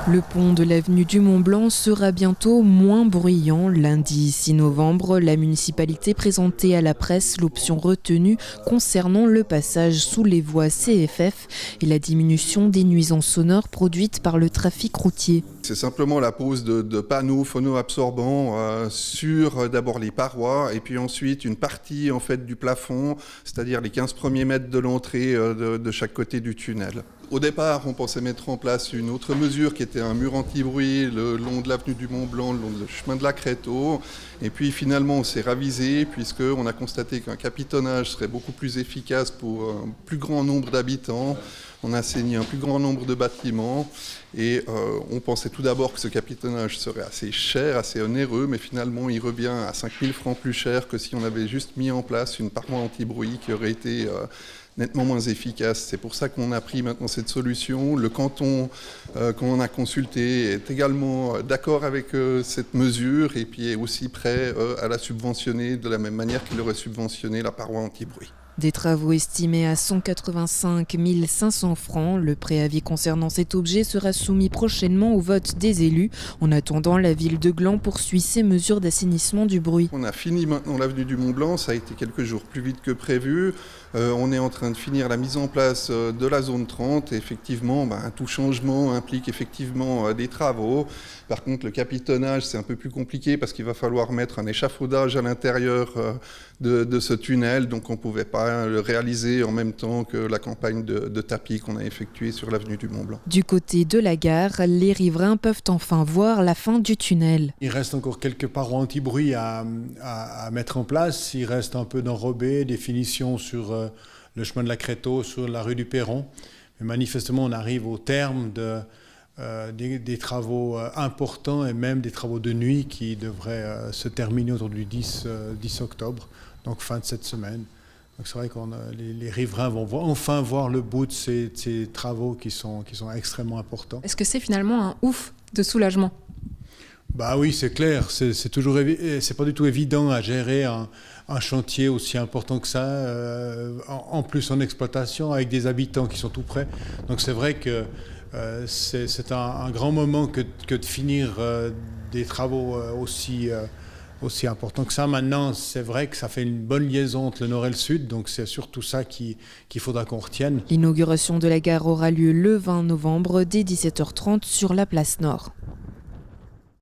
Le pont de l'avenue du Mont-Blanc sera bientôt moins bruyant. Lundi 6 novembre, la municipalité présentait à la presse l'option retenue concernant le passage sous les voies CFF et la diminution des nuisances sonores produites par le trafic routier. C'est simplement la pose de panneaux phono-absorbants sur d'abord les parois et puis ensuite une partie en fait du plafond, c'est-à-dire les 15 premiers mètres de l'entrée de chaque côté du tunnel. Au départ, on pensait mettre en place une autre mesure qui était un mur anti-bruit le long de l'avenue du Mont-Blanc, le long du chemin de la Créteau. Et puis finalement, on s'est ravisé puisqu'on a constaté qu'un capitonnage serait beaucoup plus efficace pour un plus grand nombre d'habitants. On a saigné un plus grand nombre de bâtiments et on pensait tout d'abord que ce capitonnage serait assez cher, assez onéreux, mais finalement il revient à 5 000 francs plus cher que si on avait juste mis en place une paroi anti-bruit qui aurait été nettement moins efficace. C'est pour ça qu'on a pris maintenant cette solution. Le canton qu'on a consulté est également d'accord avec cette mesure et puis est aussi prêt à la subventionner de la même manière qu'il aurait subventionné la paroi anti-bruit. Des travaux estimés à 185 500 francs. Le préavis concernant cet objet sera soumis prochainement au vote des élus. En attendant, la ville de Gland poursuit ses mesures d'assainissement du bruit. On a fini maintenant l'avenue du Mont-Blanc, ça a été quelques jours plus vite que prévu. On est en train de finir la mise en place de la zone 30. Et effectivement, tout changement implique effectivement des travaux. Par contre, le capitonnage, c'est un peu plus compliqué parce qu'il va falloir mettre un échafaudage à l'intérieur de ce tunnel. Donc on ne pouvait pas le réaliser en même temps que la campagne de tapis qu'on a effectuée sur l'avenue du Mont-Blanc. Du côté de la gare, les riverains peuvent enfin voir la fin du tunnel. Il reste encore quelques parois anti-bruit à mettre en place. Il reste un peu d'enrobé, des finitions sur le chemin de la Créteau, sur la rue du Perron. Mais manifestement, on arrive au terme des travaux importants et même des travaux de nuit qui devraient se terminer autour du 10 octobre, donc fin de cette semaine. Donc c'est vrai que les riverains vont enfin voir le bout de ces travaux qui sont extrêmement importants. Est-ce que c'est finalement un ouf de soulagement ? Bah oui, c'est clair. C'est pas du tout évident à gérer un chantier aussi important que ça, en plus en exploitation, avec des habitants qui sont tout près. Donc c'est vrai que c'est un grand moment que de finir des travaux aussi important que ça. Maintenant, c'est vrai que ça fait une bonne liaison entre le nord et le sud, donc c'est surtout ça qu'il faudra qu'on retienne. L'inauguration de la gare aura lieu le 20 novembre dès 17h30 sur la place Nord.